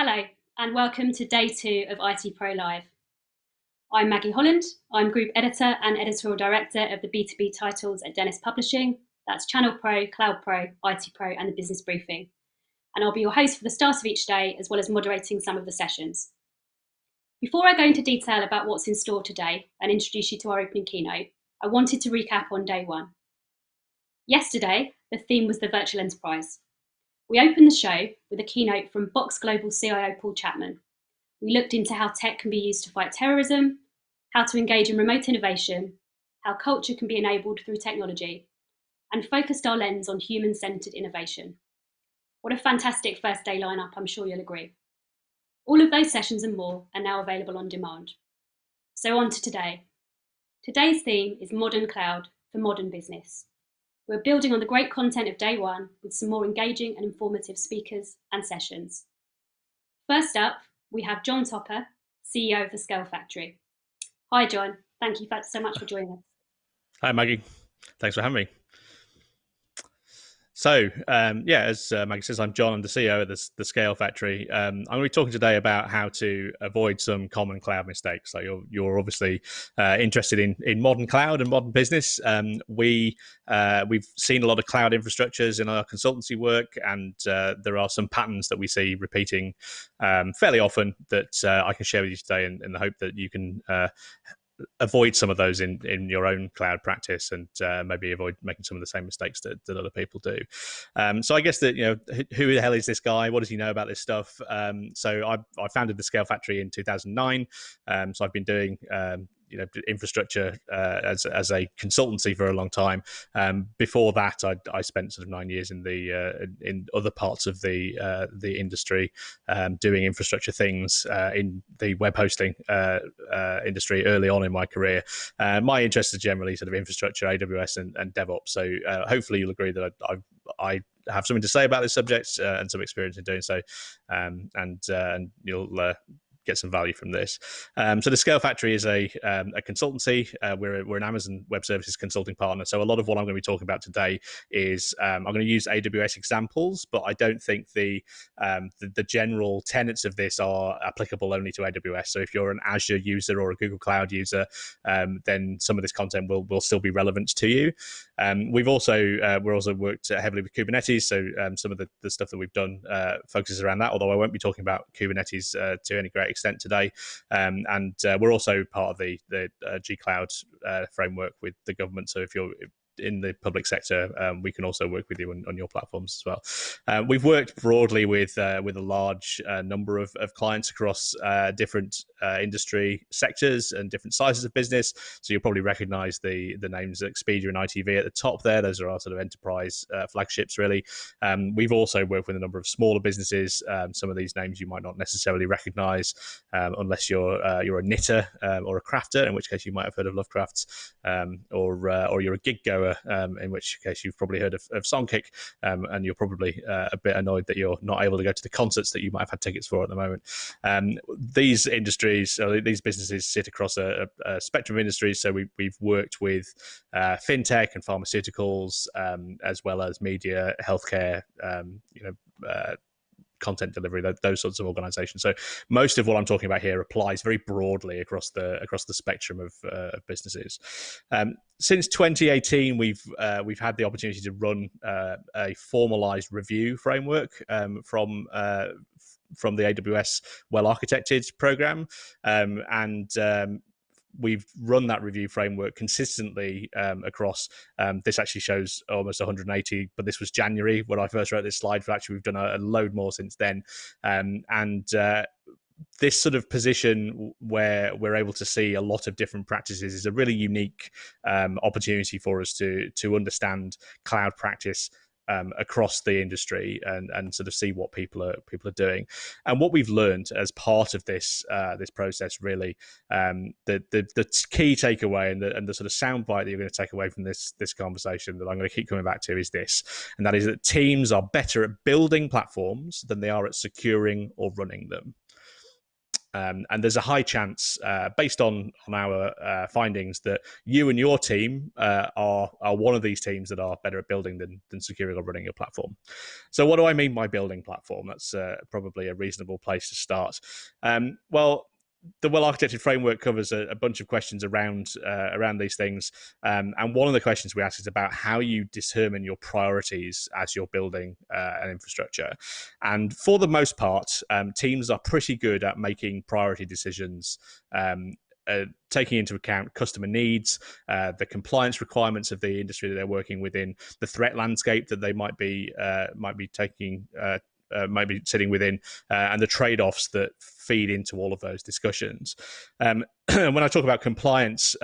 Hello, and welcome to day 2 of ITPro Live. I'm Maggie Holland. I'm Group Editor and Editorial Director of the B2B titles at Dennis Publishing. That's Channel Pro, Cloud Pro, ITPro, and the Business Briefing. And I'll be your host for the start of each day, as well as moderating some of the sessions. Before I go into detail about what's in store today and introduce you to our opening keynote, I wanted to recap on day 1. Yesterday, the theme was the virtual enterprise. We opened the show with a keynote from Box Global CIO Paul Chapman. We looked into how tech can be used to fight terrorism, how to engage in remote innovation, how culture can be enabled through technology, and focused our lens on human-centered innovation. What a fantastic first day lineup, I'm sure you'll agree. All of those sessions and more are now available on demand. So on to today. Today's theme is Modern Cloud for Modern Business. We're building on the great content of day 1 with some more engaging and informative speakers and sessions. First up, we have John Topper, CEO of the Scale Factory. Hi, John. Thank you so much for joining us. Hi, Maggie. Thanks for having me. So, as Maggie says, I'm John. I'm the CEO of the Scale Factory. I'm going to be talking today about how to avoid some common cloud mistakes. So you're obviously interested in modern cloud and modern business. We've seen a lot of cloud infrastructures in our consultancy work, and there are some patterns that we see repeating fairly often that I can share with you today in the hope that you can avoid some of those in your own cloud practice and maybe avoid making some of the same mistakes that other people do. So I guess that, who the hell is this guy? What does he know about this stuff? So I founded the Scale Factory in 2009. So I've been doing infrastructure as a consultancy for a long time. Before that, I spent sort of 9 years in other parts of the industry doing infrastructure things in the web hosting industry early on in my career. My interests are generally sort of infrastructure, AWS, and DevOps. So hopefully you'll agree that I have something to say about this subject and some experience in doing so, and you'll get some value from this. So the Scale Factory is a consultancy. We're an Amazon Web Services consulting partner. So a lot of what I'm going to be talking about today is I'm going to use AWS examples, but I don't think the general tenets of this are applicable only to AWS. So if you're an Azure user or a Google Cloud user, then some of this content will still be relevant to you. We're also worked heavily with Kubernetes. So some of the stuff that we've done focuses around that, although I won't be talking about Kubernetes to any great extent today. And we're also part of the G Cloud framework with the government. So if you're in the public sector, we can also work with you on your platforms as well. We've worked broadly with a large number of clients across different industry sectors and different sizes of business. So you'll probably recognize the names Expedia and ITV at the top there. Those are our sort of enterprise flagships, really. We've also worked with a number of smaller businesses. Some of these names you might not necessarily recognize unless you're a knitter or a crafter, in which case you might have heard of Lovecrafts, or you're a gig goer, in which case you've probably heard of Songkick, and you're probably a bit annoyed that you're not able to go to the concerts that you might have had tickets for at the moment. These industries, these businesses sit across a spectrum of industries. So we've worked with fintech and pharmaceuticals, as well as media, healthcare, content delivery, those sorts of organizations. So most of what I'm talking about here applies very broadly across the spectrum of businesses. Since 2018, we've had the opportunity to run a formalized review framework from the AWS Well Architected program, and we've run that review framework consistently across. This actually shows almost 180, but this was January when I first wrote this slide. But actually, we've done a load more since then, and this sort of position where we're able to see a lot of different practices is a really unique opportunity for us to understand cloud practice across the industry and sort of see what people are doing. And what we've learned as part of this process, really, the key takeaway and the sort of soundbite that you're going to take away from this conversation that I'm going to keep coming back to is this, and that is that teams are better at building platforms than they are at securing or running them. And there's a high chance, based on our findings, that you and your team are one of these teams that are better at building than securing or running your platform. So what do I mean by building platform? That's probably a reasonable place to start. Well, the well-architected framework covers a bunch of questions around these things, and one of the questions we ask is about how you determine your priorities as you're building an infrastructure. And for the most part, teams are pretty good at making priority decisions. Taking into account customer needs, the compliance requirements of the industry that they're working within, the threat landscape that they might be might be sitting within, and the trade-offs that feed into all of those discussions. When I talk about compliance,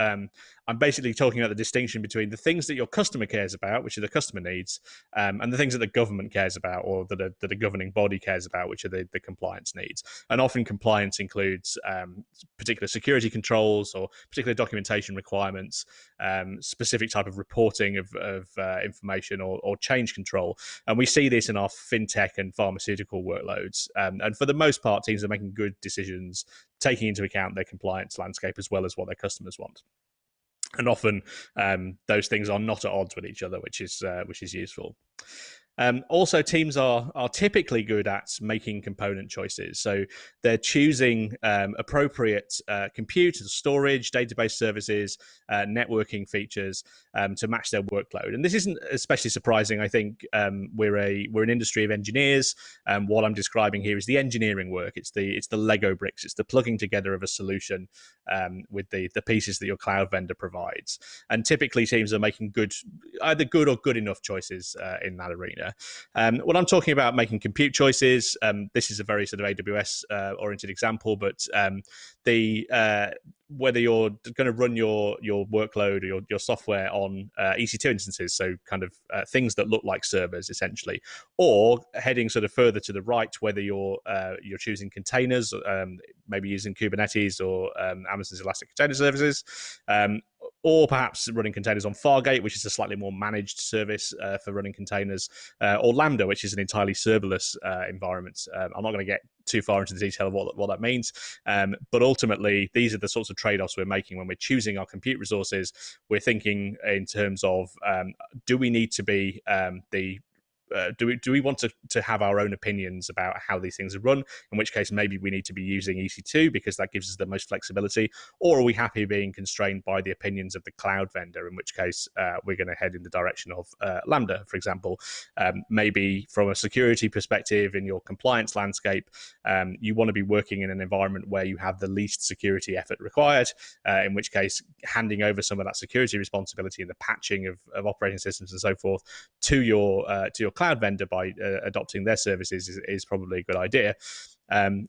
I'm basically talking about the distinction between the things that your customer cares about, which are the customer needs, and the things that the government cares about, or that a governing body cares about, which are the compliance needs. And often compliance includes particular security controls or particular documentation requirements, specific type of reporting of information, or change control. And we see this in our fintech and pharmaceutical workloads. And for the most part, teams are making good decisions, taking into account their compliance landscape as well as what their customers want. And often those things are not at odds with each other, which is useful. Also, teams are typically good at making component choices. So they're choosing appropriate compute, storage, database services, networking features to match their workload. And this isn't especially surprising. I think we're an industry of engineers. What I'm describing here is the engineering work. It's the Lego bricks. It's the plugging together of a solution with the pieces that your cloud vendor provides. And typically, teams are making either good or good enough choices in that arena. When I'm talking about making compute choices, this is a very sort of AWS oriented example, but whether you're going to run your workload or your software on EC2 instances, so kind of things that look like servers essentially, or heading sort of further to the right, whether you're choosing containers, maybe using Kubernetes or Amazon's Elastic Container Services, or perhaps running containers on Fargate, which is a slightly more managed service for running containers, or Lambda, which is an entirely serverless environment. I'm not going to get too far into the detail of what that means, but ultimately, these are the sorts of trade-offs we're making when we're choosing our compute resources. We're thinking in terms of do we need to be do we want to have our own opinions about how these things are run, in which case maybe we need to be using EC2 because that gives us the most flexibility, or are we happy being constrained by the opinions of the cloud vendor, in which case we're going to head in the direction of Lambda, for example. Maybe from a security perspective in your compliance landscape, you want to be working in an environment where you have the least security effort required, in which case handing over some of that security responsibility and the patching of operating systems and so forth to your cloud vendor by adopting their services is probably a good idea. And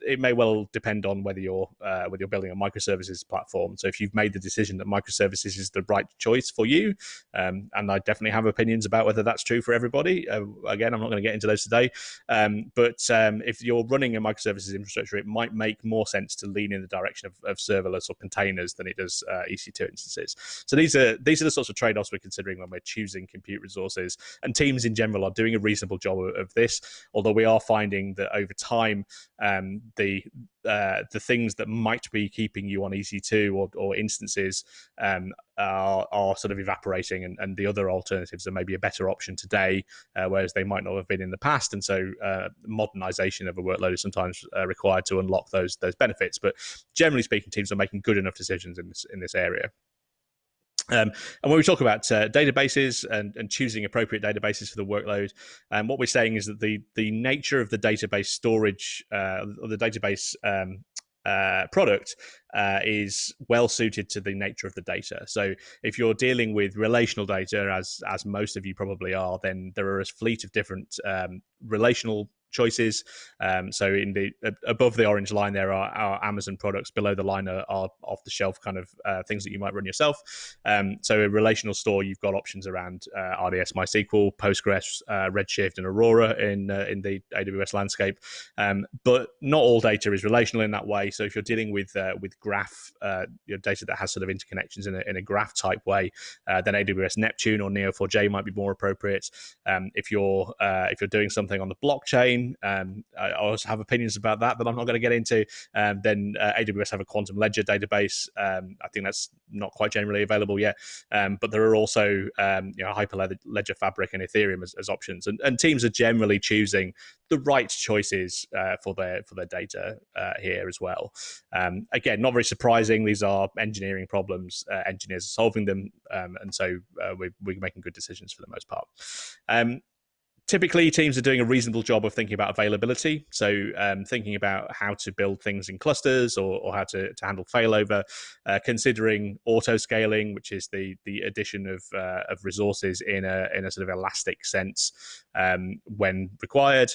it may well depend on whether you're building a microservices platform. So if you've made the decision that microservices is the right choice for you, and I definitely have opinions about whether that's true for everybody. Again, I'm not going to get into those today. But if you're running a microservices infrastructure, it might make more sense to lean in the direction of serverless or containers than it does EC2 instances. So these are the sorts of trade-offs we're considering when we're choosing compute resources. And teams in general are doing a reasonable job of this, although we are finding that over time, the things that might be keeping you on EC2 or instances are sort of evaporating, and the other alternatives are maybe a better option today, whereas they might not have been in the past. And so modernization of a workload is sometimes required to unlock those benefits. But generally speaking, teams are making good enough decisions in this area. And when we talk about databases and choosing appropriate databases for the workload, what we're saying is that the nature of the database storage or the database product is well suited to the nature of the data. So if you're dealing with relational data, as most of you probably are, then there are a fleet of different relational choices. So in the above the orange line, there are Amazon products. Below the line are off the shelf kind of things that you might run yourself. So a relational store, you've got options around RDS, MySQL, Postgres, Redshift, and Aurora in the AWS landscape. But not all data is relational in that way. So if you're dealing with graph data that has sort of interconnections in a graph type way, then AWS Neptune or Neo4j might be more appropriate. If you're doing something on the blockchain, blockchain. I also have opinions about that I'm not going to get into. Then AWS have a quantum ledger database. I think that's not quite generally available yet. But there are also Hyperledger Fabric and Ethereum as options, and teams are generally choosing the right choices for their data here as well. Again, not very surprising. These are engineering problems. Engineers are solving them, and so we're making good decisions for the most part. Typically, teams are doing a reasonable job of thinking about availability. So, thinking about how to build things in clusters or how to handle failover, considering auto scaling, which is the addition of resources in a sort of elastic sense when required,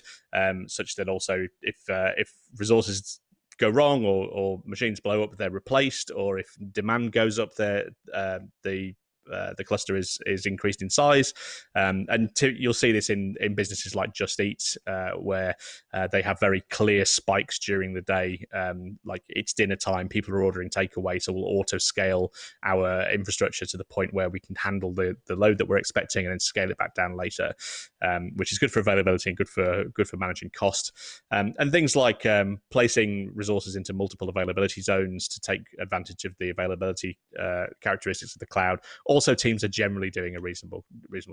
such that also if resources go wrong or machines blow up, they're replaced, or if demand goes up, the cluster is increased in size, and you'll see this in businesses like Just Eat, where they have very clear spikes during the day. Like it's dinner time, people are ordering takeaway, so we'll auto scale our infrastructure to the point where we can handle the load that we're expecting, and then scale it back down later, which is good for availability and good for managing cost. And things like placing resources into multiple availability zones to take advantage of the availability characteristics of the cloud. Also, teams are generally doing a reasonable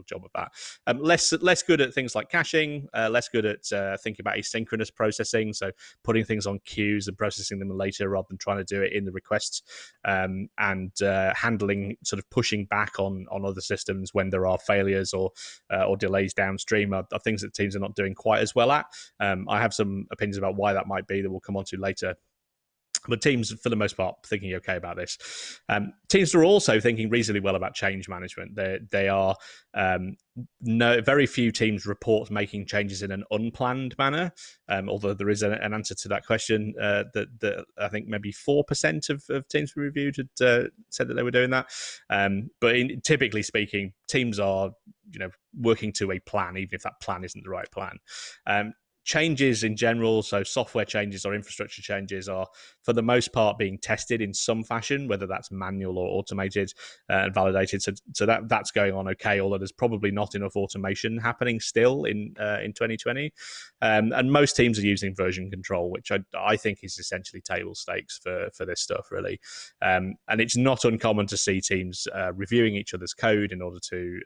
job of that. Less good at things like caching, less good at thinking about asynchronous processing, so putting things on queues and processing them later rather than trying to do it in the requests, and handling sort of pushing back on other systems when there are failures or delays downstream are things that teams are not doing quite as well at. I have some opinions about why that might be that we'll come on to later. But teams, for the most part, thinking okay about this. Teams are also thinking reasonably well about change management. They are very few teams report making changes in an unplanned manner. Although there is an answer to that question that I think maybe 4% of teams we reviewed had said that they were doing that. But typically speaking, teams are working to a plan, even if that plan isn't the right plan. Changes in general, so software changes or infrastructure changes, are for the most part being tested in some fashion, whether that's manual or automated and validated. So that's going on okay, although there's probably not enough automation happening still in 2020. And most teams are using version control, which I think is essentially table stakes for this stuff, really. And it's not uncommon to see teams reviewing each other's code in order to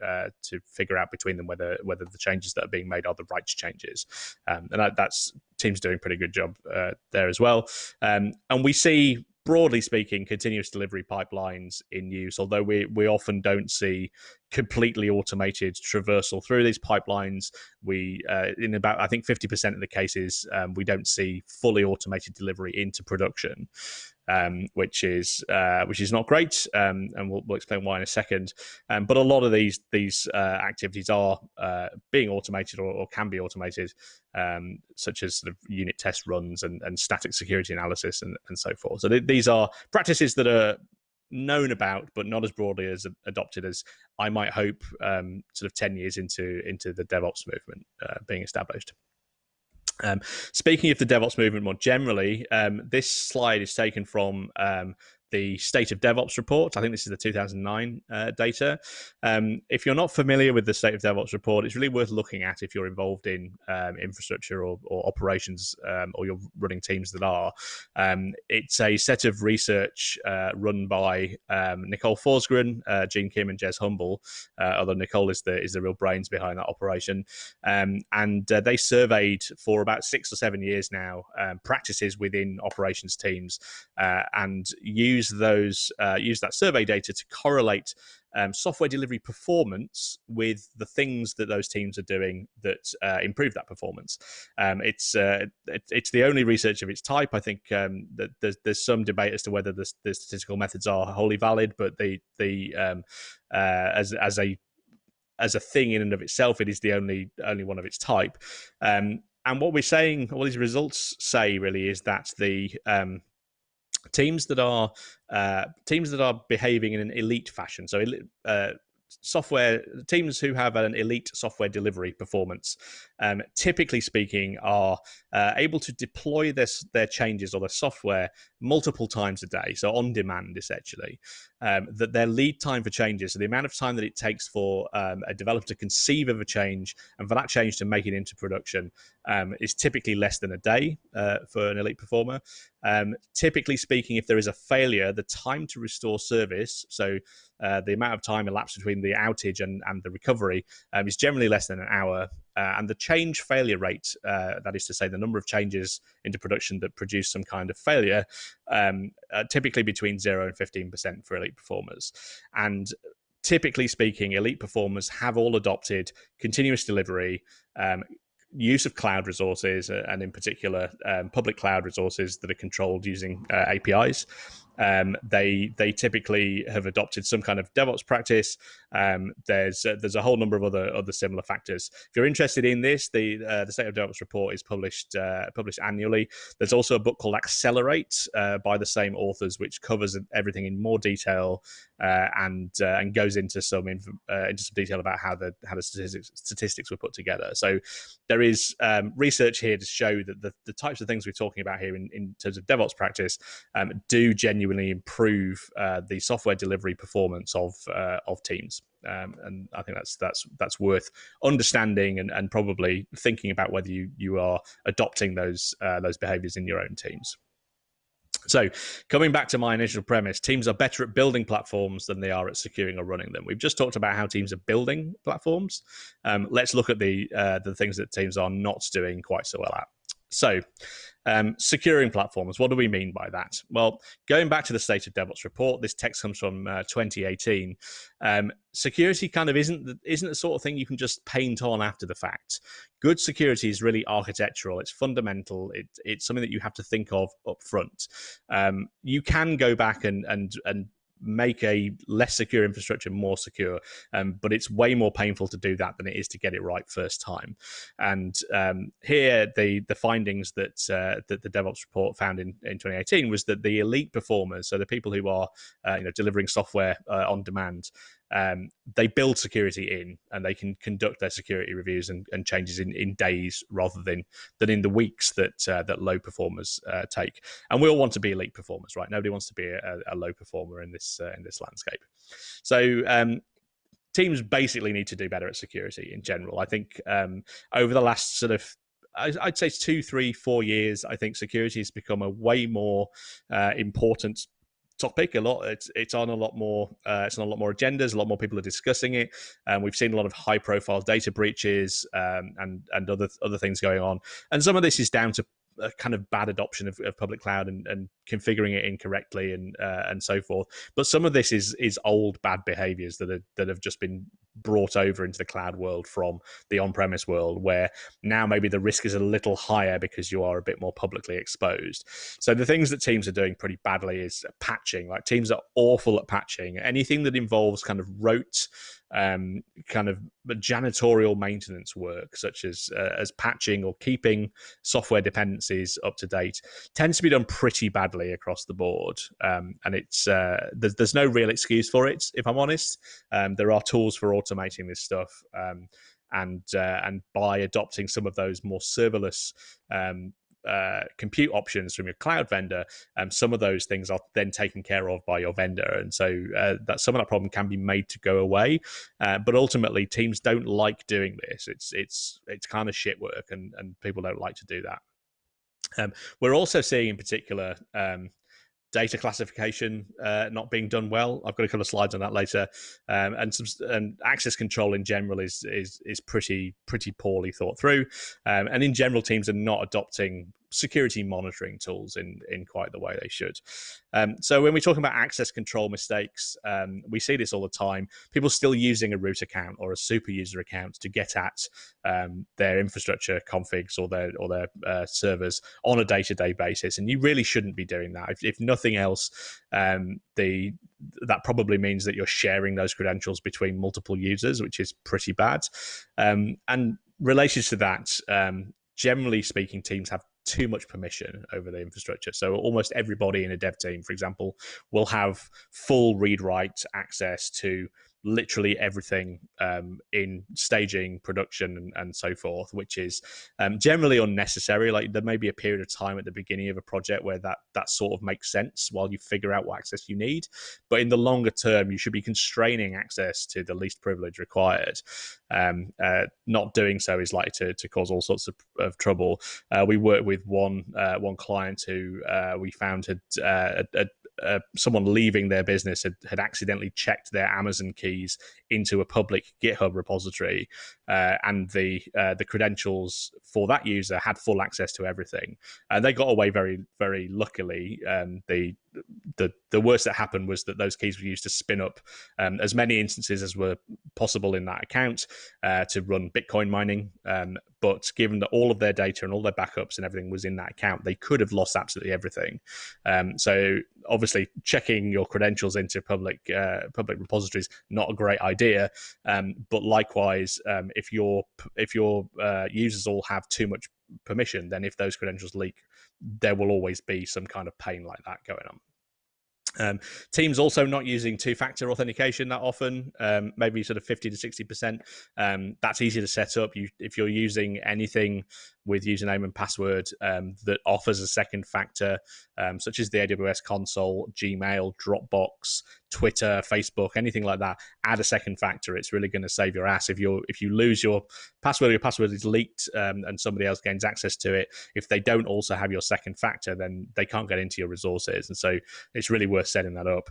figure out between them whether the changes that are being made are the right changes. And that's teams doing a pretty good job there as well. And we see, broadly speaking, continuous delivery pipelines in use, although we often don't see completely automated traversal through these pipelines. We in about, I think, 50% of the cases, we don't see fully automated delivery into production. Which is not great, and we'll explain why in a second. But a lot of these activities are being automated or can be automated, such as sort of unit test runs and static security analysis and so forth. So these are practices that are known about, but not as broadly as adopted as I might hope. Sort of 10 years into the DevOps movement being established. Speaking of the DevOps movement more generally, this slide is taken from the State of DevOps report. I think this is the 2009 data. If you're not familiar with the State of DevOps report, it's really worth looking at if you're involved in infrastructure or operations, or you're running teams that are. It's a set of research run by Nicole Forsgren, Gene Kim, and Jez Humble, although Nicole is the real brains behind that operation. And they surveyed for about 6 or 7 years now practices within operations teams, and use that survey data to correlate software delivery performance with the things that those teams are doing that improve that performance. It's the only research of its type. I think that there's some debate as to whether the statistical methods are wholly valid, but as a thing in and of itself, it is the only one of its type. And what we're saying, what these results say, really, is that the teams that are behaving in an elite fashion. So software teams who have an elite software delivery performance, typically speaking, are able to deploy their changes or their software multiple times a day, so on demand essentially. That their lead time for changes, so the amount of time that it takes for a developer to conceive of a change and for that change to make it into production, is typically less than a day for an elite performer. Typically speaking, if there is a failure, the time to restore service, so the amount of time elapsed between the outage and the recovery, is generally less than an hour. And the change failure rate, that is to say, the number of changes into production that produce some kind of failure, typically between 0 and 15% for elite performers. And typically speaking, elite performers have all adopted continuous delivery, use of cloud resources, and in particular public cloud resources that are controlled using APIs. They typically have adopted some kind of DevOps practice. There's a whole number of other similar factors. If you're interested in this, the State of DevOps report is published annually. There's also a book called Accelerate by the same authors, which covers everything in more detail and goes into some detail about how the statistics were put together. So there is research here to show that the types of things we're talking about here in terms of DevOps practice do genuinely improve the software delivery performance of teams. And I think that's worth understanding and probably thinking about whether you are adopting those behaviors in your own teams. So coming back to my initial premise, teams are better at building platforms than they are at securing or running them. We've just talked about how teams are building platforms. Let's look at the things that teams are not doing quite so well at. So securing platforms, what do we mean by that? Well, going back to the State of DevOps report, this text comes from 2018. Security kind of isn't the sort of thing you can just paint on after the fact. Good security is really architectural. It's fundamental. It's something that you have to think of up front. You can go back and make a less secure infrastructure more secure, but it's way more painful to do that than it is to get it right first time. And here, the findings that the DevOps report found in 2018 was that the elite performers, so the people who are delivering software on demand, they build security in, and they can conduct their security reviews and changes in days rather than in the weeks that low performers take. And we all want to be elite performers, right? Nobody wants to be a low performer in this landscape. So teams basically need to do better at security in general. I think over the last sort of, I'd say 2, 3, 4 years, I think security has become a way more important topic. It's on a lot more agendas. A lot more people are discussing it, and we've seen a lot of high profile data breaches and other things going on. And some of this is down to a kind of bad adoption of public cloud and configuring it incorrectly and so forth. But some of this is old bad behaviors that have just been brought over into the cloud world from the on-premise world, where now maybe the risk is a little higher because you are a bit more publicly exposed. So the things that teams are doing pretty badly is patching. Like, teams are awful at patching. Anything that involves kind of rote kind of janitorial maintenance work, such as patching or keeping software dependencies up to date, tends to be done pretty badly across the board. And it's there's no real excuse for it, if I'm honest. There are tools for automating this stuff, and by adopting some of those more serverless compute options from your cloud vendor, some of those things are then taken care of by your vendor, and so that some of that problem can be made to go away. But ultimately, teams don't like doing this. It's kind of shit work, and people don't like to do that. We're also seeing in particular data classification not being done well. I've got a couple of slides on that later, and access control in general is pretty poorly thought through, and in general, teams are not adopting security monitoring tools in quite the way they should. So when we talk about access control mistakes, we see this all the time. People still using a root account or a super user account to get at their infrastructure configs or their servers on a day-to-day basis, and you really shouldn't be doing that. If nothing else, that probably means that you're sharing those credentials between multiple users, which is pretty bad. And related to that, generally speaking, teams have too much permission over the infrastructure. So almost everybody in a dev team, for example, will have full read-write access to literally everything in staging, production, and so forth, which is generally unnecessary. Like there may be a period of time at the beginning of a project where that sort of makes sense while you figure out what access you need, but in the longer term, you should be constraining access to the least privilege required. Not doing so is likely to cause all sorts of trouble. We worked with one client who we found had someone leaving their business had accidentally checked their Amazon keys into a public GitHub repository, and the credentials for that user had full access to everything. And they got away very, very luckily. The worst that happened was that those keys were used to spin up as many instances as were possible in that account to run Bitcoin mining. But given that all of their data and all their backups and everything was in that account, they could have lost absolutely everything. So obviously, checking your credentials into public repositories not a great idea. But likewise, if your users all have too much permission, then if those credentials leak, there will always be some kind of pain like that going on. Teams also not using two-factor authentication that often, maybe sort of 50 to 60%. That's easy to set up. If you're using anything with username and password that offers a second factor, such as the AWS console, Gmail, Dropbox, Twitter, Facebook, anything like that, add a second factor. It's really going to save your ass. If you lose your password, your password is leaked, and somebody else gains access to it. If they don't also have your second factor, then they can't get into your resources. And so it's really worth setting that up.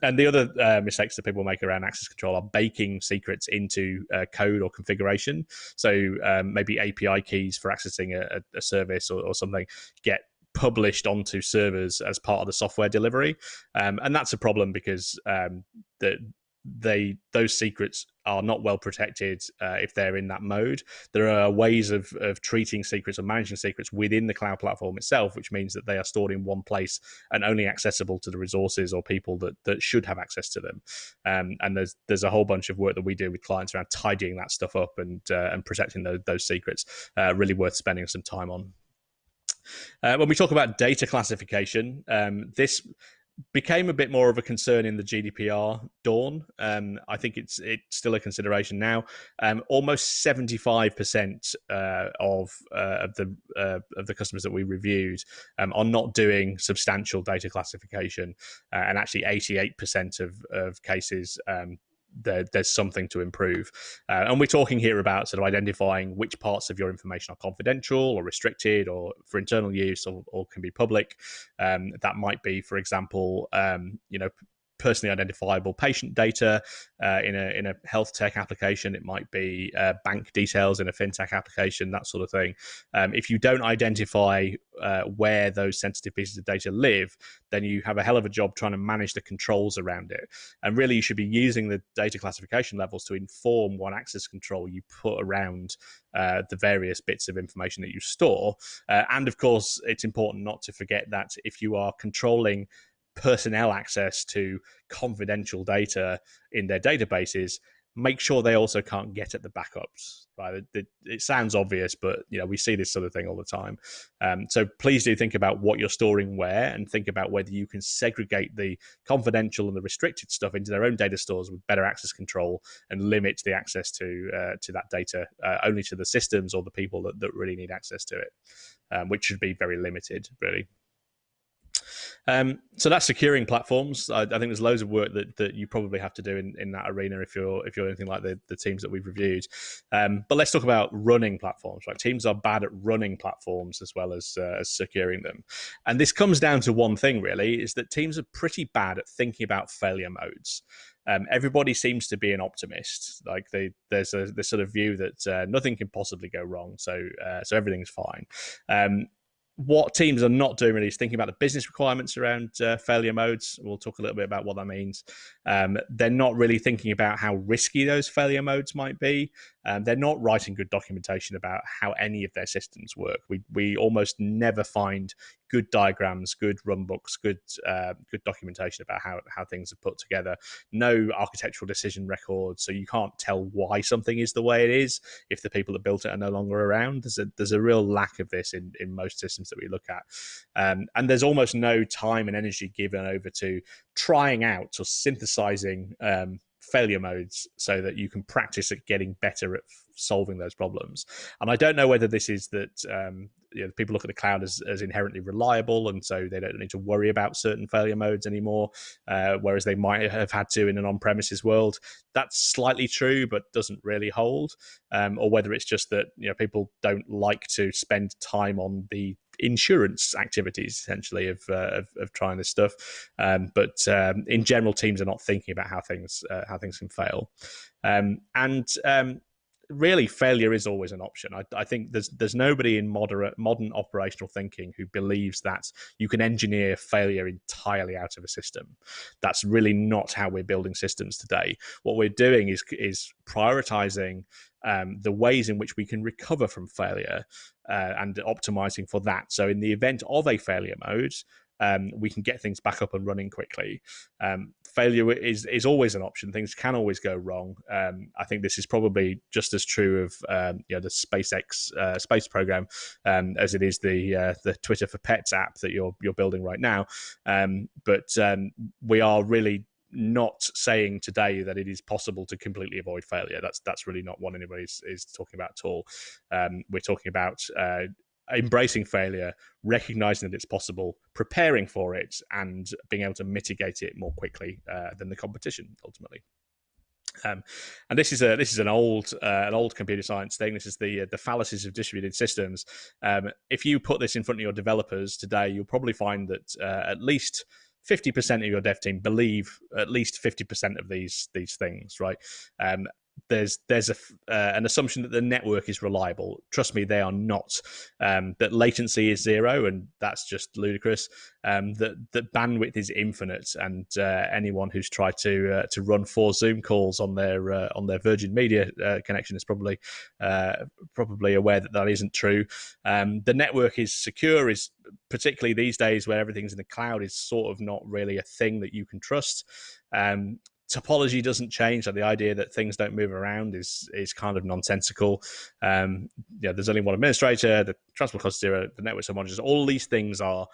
And the other mistakes that people make around access control are baking secrets into code or configuration. So maybe API keys for accessing a service or something get published onto servers as part of the software delivery, and that's a problem because those secrets are not well protected if they're in that mode. There are ways of treating secrets or managing secrets within the cloud platform itself, which means that they are stored in one place and only accessible to the resources or people that should have access to them. And there's a whole bunch of work that we do with clients around tidying that stuff up and protecting those secrets. Really worth spending some time on. When we talk about data classification, this became a bit more of a concern in the GDPR dawn. I think it's still a consideration now. Almost 75% of the customers that we reviewed are not doing substantial data classification, and actually 88% of cases there's something to improve. And we're talking here about sort of identifying which parts of your information are confidential or restricted or for internal use or can be public. That might be, for example, personally identifiable patient data in a health tech application. It might be bank details in a fintech application, that sort of thing. If you don't identify where those sensitive pieces of data live, then you have a hell of a job trying to manage the controls around it. And really, you should be using the data classification levels to inform what access control you put around the various bits of information that you store. And of course, it's important not to forget that if you are controlling personnel access to confidential data in their databases, make sure they also can't get at the backups. Right? It sounds obvious, but we see this sort of thing all the time. So please do think about what you're storing where, and think about whether you can segregate the confidential and the restricted stuff into their own data stores with better access control and limit the access to that data only to the systems or the people that really need access to it, which should be very limited, really. So that's securing platforms. I think there's loads of work that you probably have to do in that arena if you're anything like the teams that we've reviewed. But let's talk about running platforms. Right, teams are bad at running platforms as well as securing them, and this comes down to one thing really: is that teams are pretty bad at thinking about failure modes. Everybody seems to be an optimist. Like there's this sort of view that nothing can possibly go wrong, so everything's fine. What teams are not doing really is thinking about the business requirements around failure modes. We'll talk a little bit about what that means. They're not really thinking about how risky those failure modes might be. They're not writing good documentation about how any of their systems work. We almost never find good diagrams, good run books, good documentation about how things are put together. No architectural decision records, so you can't tell why something is the way it is if the people that built it are no longer around. There's a real lack of this in most systems that we look at, and there's almost no time and energy given over to trying out or synthesizing failure modes so that you can practice at getting better at solving those problems. And I don't know whether this is that people look at the cloud as inherently reliable, and so they don't need to worry about certain failure modes anymore, whereas they might have had to in an on-premises world. That's slightly true, but doesn't really hold. Or whether it's just that people don't like to spend time on the insurance activities essentially of trying this stuff. But in general, teams are not thinking about how things can fail, and really failure is always an option. I think there's nobody in modern operational thinking who believes that you can engineer failure entirely out of a system. That's really not how we're building systems today. What we're doing is prioritizing the ways in which we can recover from failure and optimizing for that. So in the event of a failure mode, we can get things back up and running quickly. Failure is always an option. Things can always go wrong. I think this is probably just as true of the SpaceX space program as it is the Twitter for Pets app that you're building right now. But we are really not saying today that it is possible to completely avoid failure. That's really not what anybody is talking about at all. We're talking about embracing failure, recognizing that it's possible, preparing for it, and being able to mitigate it more quickly than the competition ultimately. And this is an old computer science thing. This is the fallacies of distributed systems. If you put this in front of your developers today, you'll probably find that at least 50% of your dev team believe at least 50% of these things, right? There's an assumption that the network is reliable. Trust me, they are not. That latency is zero, and that's just ludicrous. That bandwidth is infinite, and anyone who's tried to run 4 Zoom calls on their Virgin Media connection is probably aware that isn't true. The network is secure, is particularly these days where everything's in the cloud, is sort of not really a thing that you can trust. Topology doesn't change. So the idea that things don't move around is kind of nonsensical. There's only one administrator. The transport cost zero. The network's homogeneous. All these things are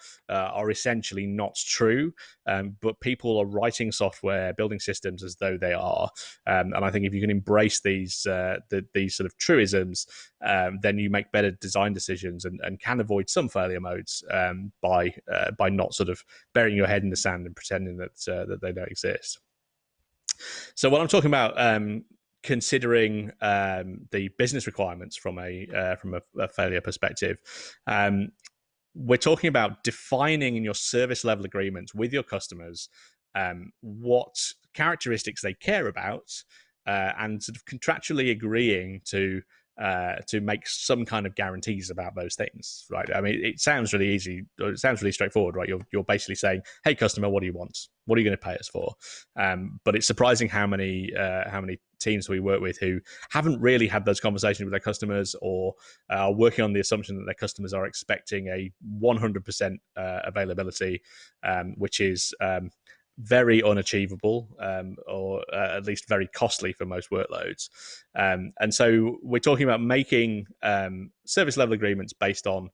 essentially not true. But people are writing software, building systems as though they are. And I think if you can embrace these sort of truisms, then you make better design decisions and can avoid some failure modes by not sort of burying your head in the sand and pretending that they don't exist. So when I'm talking about considering the business requirements from a failure perspective, we're talking about defining in your service level agreements with your customers what characteristics they care about, and sort of contractually agreeing to make some kind of guarantees about those things, right? I mean, it sounds really easy. It sounds really straightforward, right? You're basically saying, "Hey, customer, what do you want? What are you going to pay us for?" But it's surprising how many teams we work with who haven't really had those conversations with their customers, or are working on the assumption that their customers are expecting a 100% availability, which is very unachievable, or at least very costly for most workloads. And so we're talking about making service level agreements based on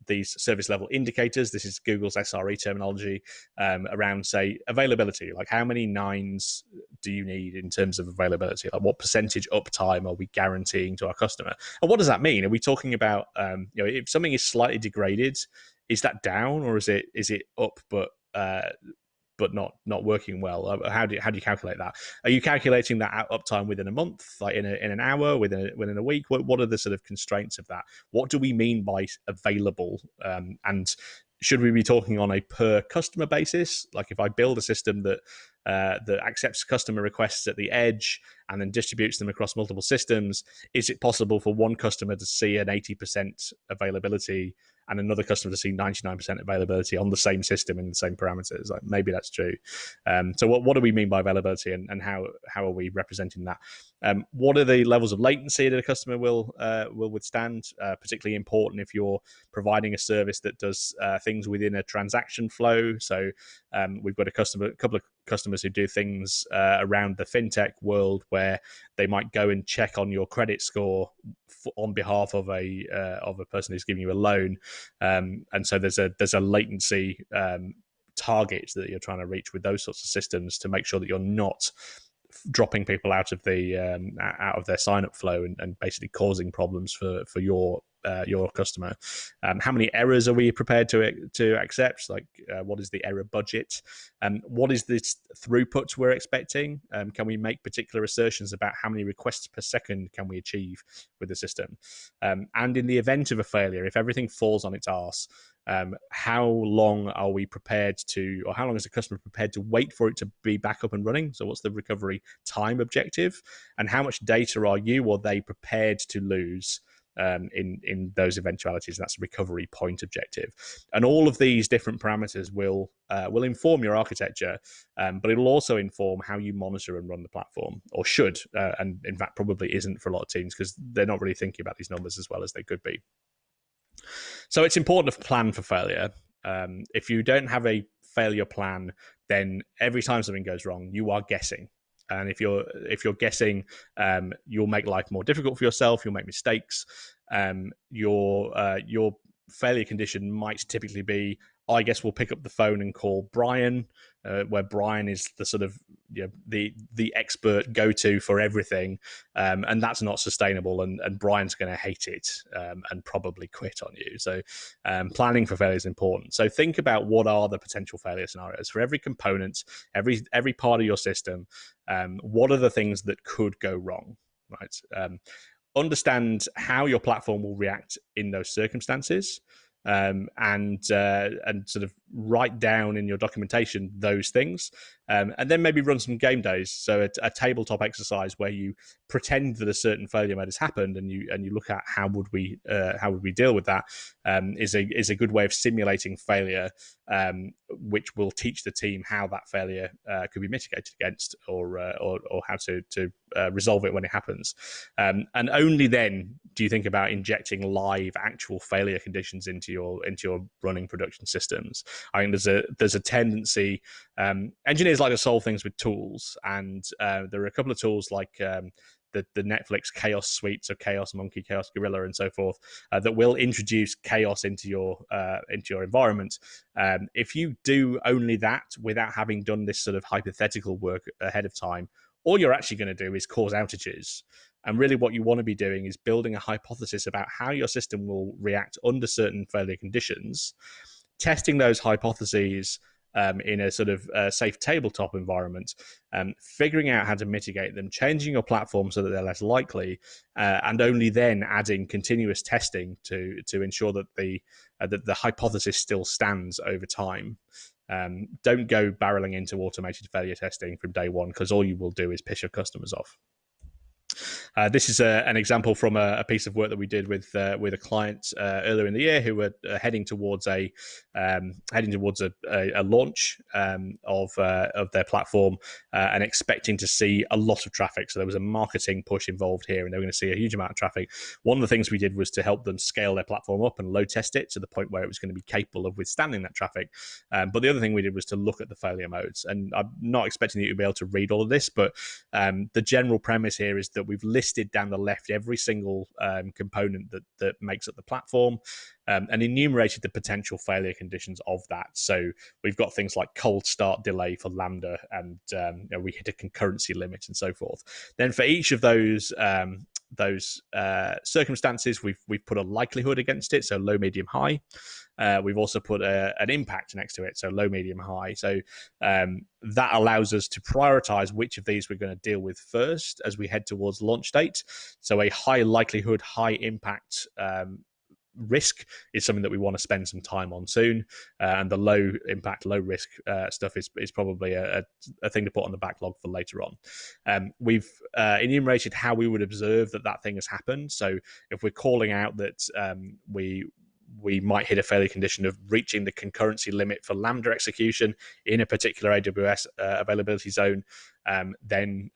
these service level indicators. This is Google's SRE terminology, around, say, availability. Like, how many nines do you need in terms of availability? Like, what percentage uptime are we guaranteeing to our customer? And what does that mean? Are we talking about, if something is slightly degraded, is that down, or is it up but not working well? How do you calculate that? Are you calculating that uptime within a month, like in an hour, within a week? What are the sort of constraints of that? What do we mean by available? And should we be talking on a per customer basis? Like, if I build a system that accepts customer requests at the edge and then distributes them across multiple systems, is it possible for one customer to see an 80% availability and another customer to see 99% availability on the same system in the same parameters? Like, maybe that's true. So what do we mean by availability, and how are we representing that? What are the levels of latency that a customer will withstand? Particularly important if you're providing a service that does things within a transaction flow. So we've got a couple of customers who do things around the fintech world where they might go and check on your credit score on behalf of a person who's giving you a loan, and so there's a latency target that you're trying to reach with those sorts of systems to make sure that you're not dropping people out of their sign up flow and basically causing problems for your customer. How many errors are we prepared to accept? Like, what is the error budget? What is this throughput we're expecting? Can we make particular assertions about how many requests per second can we achieve with the system? And in the event of a failure, if everything falls on its arse, how long are we prepared to, or how long is the customer prepared to wait for it to be back up and running? So what's the recovery time objective? And how much data are you or they prepared to lose in those eventualities? That's a recovery point objective. And all of these different parameters will inform your architecture, but it'll also inform how you monitor and run the platform, or should, and in fact probably isn't for a lot of teams, because they're not really thinking about these numbers as well as they could be. So it's important to plan for failure. If you don't have a failure plan, then every time something goes wrong, you are guessing. And if you're guessing, you'll make life more difficult for yourself. You'll make mistakes. Your failure condition might typically be, I guess we'll pick up the phone and call Brian, where Brian is the sort of the expert go-to for everything, and that's not sustainable. And Brian's going to hate it and probably quit on you. So planning for failure is important. So think about what are the potential failure scenarios for every component, every part of your system. What are the things that could go wrong, right? Understand how your platform will react in those circumstances, and sort of write down in your documentation those things, and then maybe run some game days. So a tabletop exercise where you pretend that a certain failure mode has happened, and you look at how would we deal with that, is a good way of simulating failure, which will teach the team how that failure could be mitigated against, or how to resolve it when it happens. And only then do you think about injecting live actual failure conditions into your running production systems. I think there's a tendency, engineers like to solve things with tools, and there are a couple of tools like the Netflix Chaos Suite, so Chaos Monkey, Chaos Gorilla, and so forth, that will introduce chaos into your environment. If you do only that without having done this sort of hypothetical work ahead of time, all you're actually going to do is cause outages. And really what you want to be doing is building a hypothesis about how your system will react under certain failure conditions, testing those hypotheses in a sort of safe tabletop environment, figuring out how to mitigate them, changing your platform so that they're less likely, and only then adding continuous testing to ensure that the hypothesis still stands over time. Don't go barreling into automated failure testing from day one, because all you will do is piss your customers off. This is an example from a piece of work that we did with a client earlier in the year, who were heading towards a launch of their platform, and expecting to see a lot of traffic. So there was a marketing push involved here, and they were going to see a huge amount of traffic. One of the things we did was to help them scale their platform up and load test it to the point where it was going to be capable of withstanding that traffic. But the other thing we did was to look at the failure modes, and I'm not expecting you to be able to read all of this, but the general premise here is that we've listed down the left every single component that makes up the platform, and enumerated the potential failure conditions of that. So we've got things like cold start delay for Lambda, and we hit a concurrency limit and so forth. Then for each of those circumstances, we've put a likelihood against it, so low, medium, high. We've also put an impact next to it, so low, medium, high. So that allows us to prioritize which of these we're going to deal with first as we head towards launch date. So a high likelihood, high impact risk is something that we want to spend some time on soon, and the low impact, low risk stuff is probably a thing to put on the backlog for later on. We've enumerated how we would observe that thing has happened. So if we're calling out that we might hit a failure condition of reaching the concurrency limit for Lambda execution in a particular AWS availability zone, then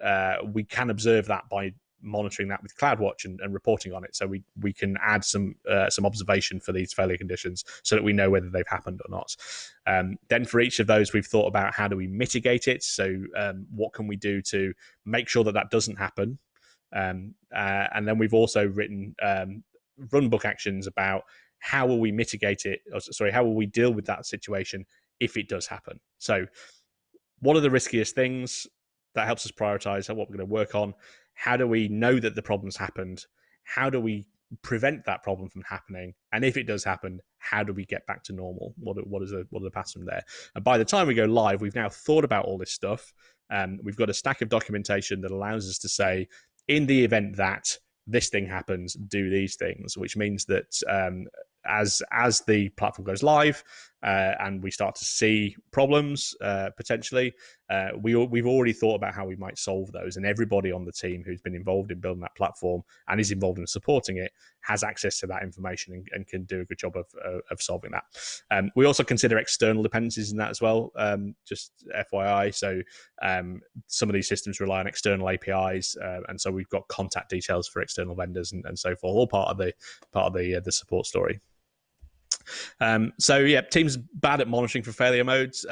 we can observe that by monitoring that with CloudWatch and reporting on it. So we can add some observation for these failure conditions so that we know whether they've happened or not. Then for each of those, we've thought about how do we mitigate it. So what can we do to make sure that doesn't happen? And then we've also written runbook actions about how will we mitigate it, how will we deal with that situation if it does happen. So what are the riskiest things? that helps us prioritize what we're going to work on. How do we know that the problem's happened? How do we prevent that problem from happening? And if it does happen, how do we get back to normal? What are the paths from there? And by the time we go live, we've now thought about all this stuff. We've got a stack of documentation that allows us to say, in the event that this thing happens, do these things, which means that as the platform goes live and we start to see problems potentially, we've already thought about how we might solve those, and everybody on the team who's been involved in building that platform and is involved in supporting it has access to that information and can do a good job of solving that. We also consider external dependencies in that as well, just FYI. So some of these systems rely on external APIs, and so we've got contact details for external vendors and so forth, all part of the support story. So yeah, teams bad at monitoring for failure modes.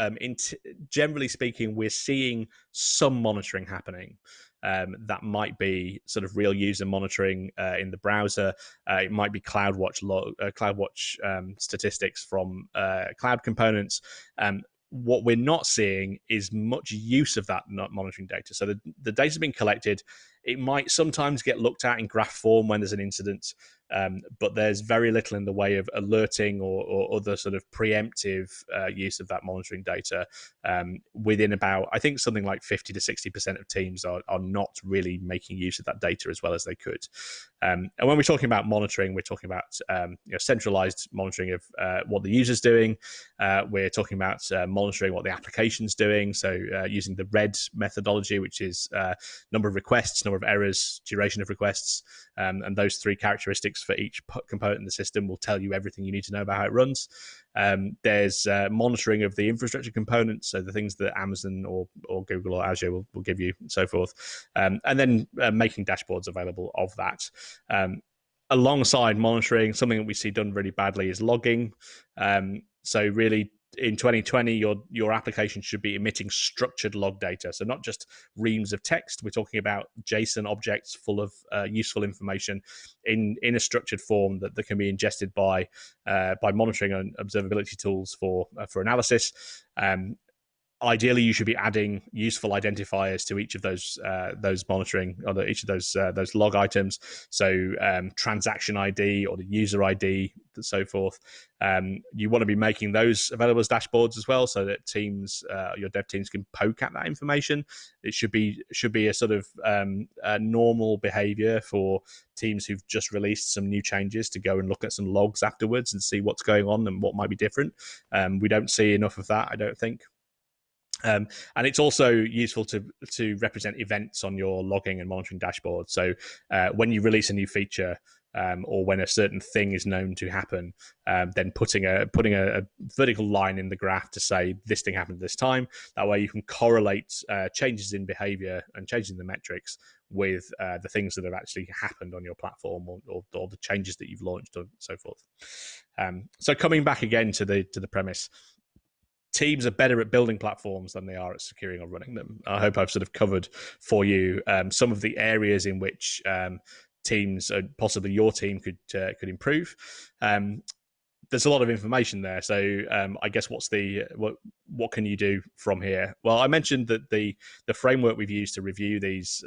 Generally speaking, we're seeing some monitoring happening. That might be sort of real user monitoring in the browser. It might be CloudWatch statistics from cloud components. What we're not seeing is much use of that monitoring data. So the data's been collected. It might sometimes get looked at in graph form when there's an incident, but there's very little in the way of alerting or other sort of preemptive use of that monitoring data. Within about, I think something like 50 to 60% of teams are not really making use of that data as well as they could. And when we're talking about monitoring, we're talking about centralized monitoring of what the user's doing. We're talking about monitoring what the application's doing. So using the RED methodology, which is number of requests, number of errors, duration of requests, and those three characteristics for each component in the system will tell you everything you need to know about how it runs. There's monitoring of the infrastructure components, so the things that Amazon or Google or Azure will give you, and so forth. And then making dashboards available of that. Alongside monitoring, something that we see done really badly is logging. So really, in 2020, your application should be emitting structured log data. So not just reams of text. We're talking about JSON objects full of useful information in a structured form that can be ingested by monitoring and observability tools for analysis. Ideally, you should be adding useful identifiers to each of those monitoring, or each of those log items. So transaction ID or the user ID, and so forth. You want to be making those available as dashboards as well, so that teams, your dev teams, can poke at that information. It should be a sort of a normal behavior for teams who've just released some new changes to go and look at some logs afterwards and see what's going on and what might be different. We don't see enough of that, I don't think. And it's also useful to represent events on your logging and monitoring dashboard. So when you release a new feature, or when a certain thing is known to happen, then putting a vertical line in the graph to say this thing happened at this time. That way you can correlate changes in behavior and changes in the metrics with the things that have actually happened on your platform, or the changes that you've launched, and so forth. So coming back again to the premise, teams are better at building platforms than they are at securing or running them. I hope I've sort of covered for you some of the areas in which teams, possibly your team, could improve. There's a lot of information there, so I guess what can you do from here? Well, I mentioned that the framework we've used to review these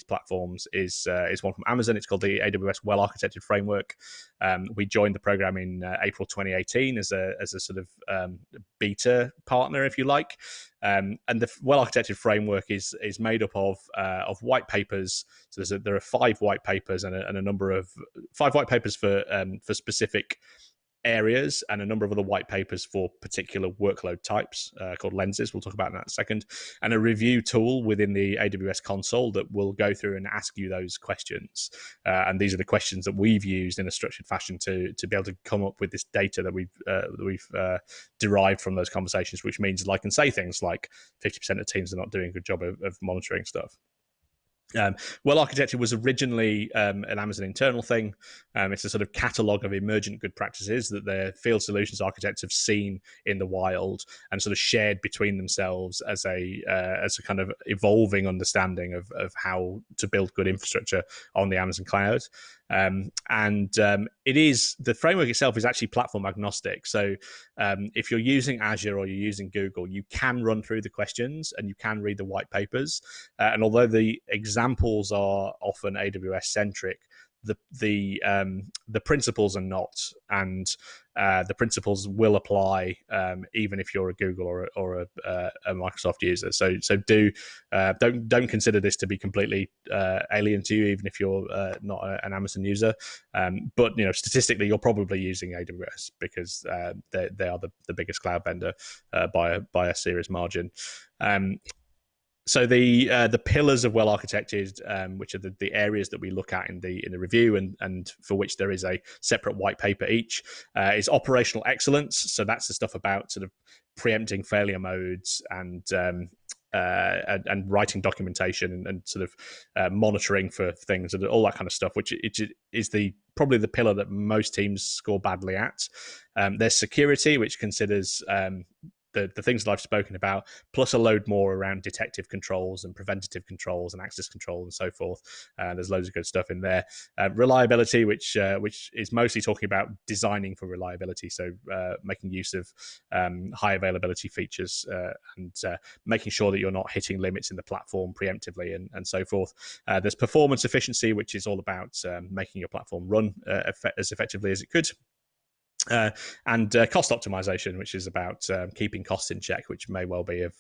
platforms is one from Amazon. It's called the AWS Well Architected Framework. We joined the program in April 2018 as a sort of beta partner, if you like. And the Well Architected Framework is made up of white papers. So there are 5 white papers and a number of 5 white papers for specific areas, and a number of other white papers for particular workload types called lenses. We'll talk about that in a second. And a review tool within the AWS console that will go through and ask you those questions. And these are the questions that we've used in a structured fashion to be able to come up with this data that we've derived from those conversations, which means I can say things like 50% of teams are not doing a good job of monitoring stuff. Well Architected was originally an Amazon internal thing. It's a sort of catalog of emergent good practices that the field solutions architects have seen in the wild and sort of shared between themselves as a kind of evolving understanding of how to build good infrastructure on the Amazon cloud. It is, the framework itself is actually platform agnostic. So if you're using Azure or you're using Google, you can run through the questions and you can read the white papers. And although the examples are often AWS centric, the principles are not, and the principles will apply even if you're a Google or a Microsoft user. So don't consider this to be completely alien to you, even if you're not an Amazon user. But statistically, you're probably using AWS because they are the biggest cloud vendor by a serious margin. So the pillars of well architected, which are the areas that we look at in the review, and for which there is a separate white paper each, is operational excellence. So that's the stuff about sort of preempting failure modes and writing documentation and sort of monitoring for things and all that kind of stuff, which is probably the pillar that most teams score badly at. There's security, which considers the things that I've spoken about, plus a load more around detective controls and preventative controls and access control and so forth. There's loads of good stuff in there. Reliability, which is mostly talking about designing for reliability, so making use of high availability features and making sure that you're not hitting limits in the platform preemptively and so forth. There's performance efficiency, which is all about making your platform run as effectively as it could. And cost optimization, which is about keeping costs in check, which may well be of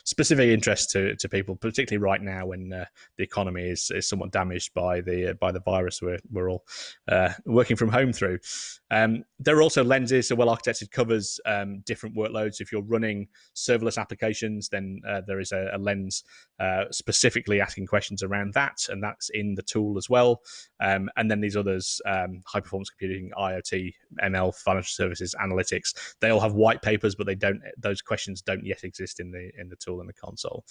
specific interest to people, particularly right now when the economy is somewhat damaged by the virus we're all working from home through. There are also lenses, so well architected covers different workloads. If you're running serverless applications, then there is a lens specifically asking questions around that, and that's in the tool as well. And then these others, high performance computing, IoT, ML, financial services, analytics, they all have white papers, but those questions don't yet exist in the tool and the console.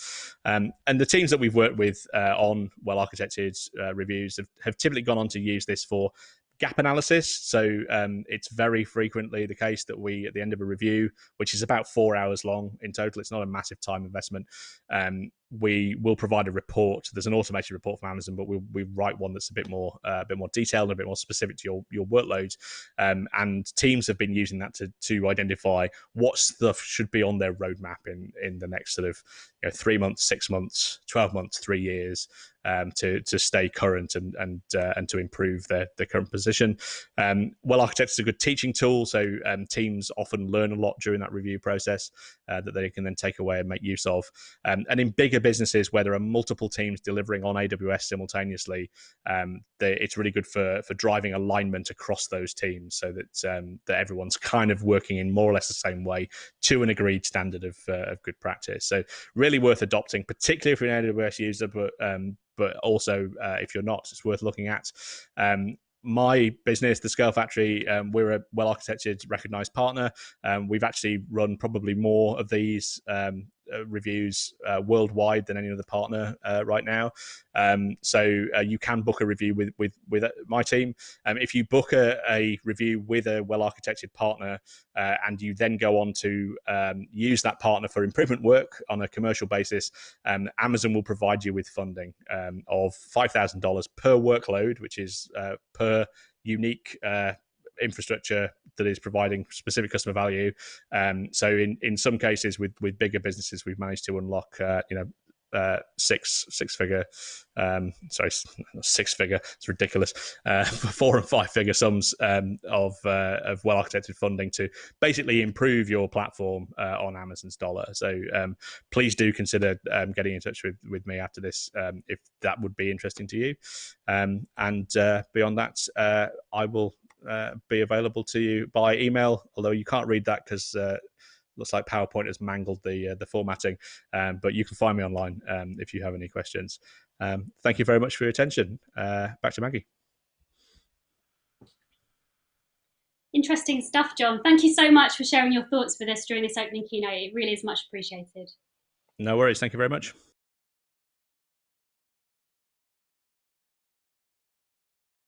And the teams that we've worked with on well architected reviews have typically gone on to use this for gap analysis. So it's very frequently the case that we, at the end of a review, which is about 4 hours long in total, it's not a massive time investment, we will provide a report. There's an automated report from Amazon, but we write one that's a bit more detailed and a bit more specific to your workload. And teams have been using that to identify what stuff should be on their roadmap in the next sort of 3 months, 6 months, 12 months, 3 years, to stay current and to improve their current position. Well architected is a good teaching tool, so teams often learn a lot during that review process that they can then take away and make use of. And in bigger businesses where there are multiple teams delivering on AWS simultaneously, it's really good for driving alignment across those teams, so that everyone's kind of working in more or less the same way to an agreed standard of good practice. So really worth adopting, particularly if you're an AWS user, but also if you're not, it's worth looking at. My business, the Scale Factory, we're a well-architected, recognized partner. We've actually run probably more of these reviews worldwide than any other partner right now. So you can book a review with my team. If you book a review with a well-architected partner and you then go on to use that partner for improvement work on a commercial basis, Amazon will provide you with funding of $5,000 per workload, which is per unique infrastructure that is providing specific customer value. So in some cases with bigger businesses, we've managed to unlock six figure, it's ridiculous, 4 and 5 figure sums of well architected funding to basically improve your platform on Amazon's dollar. So please do consider getting in touch with me after this if that would be interesting to you. And beyond that, I will be available to you by email, although you can't read that because looks like PowerPoint has mangled the formatting, but you can find me online if you have any questions. Thank you very much for your attention. Back to Maggie. Interesting stuff, John. Thank you so much for sharing your thoughts with us during this opening keynote. It really is much appreciated. No worries. Thank you very much.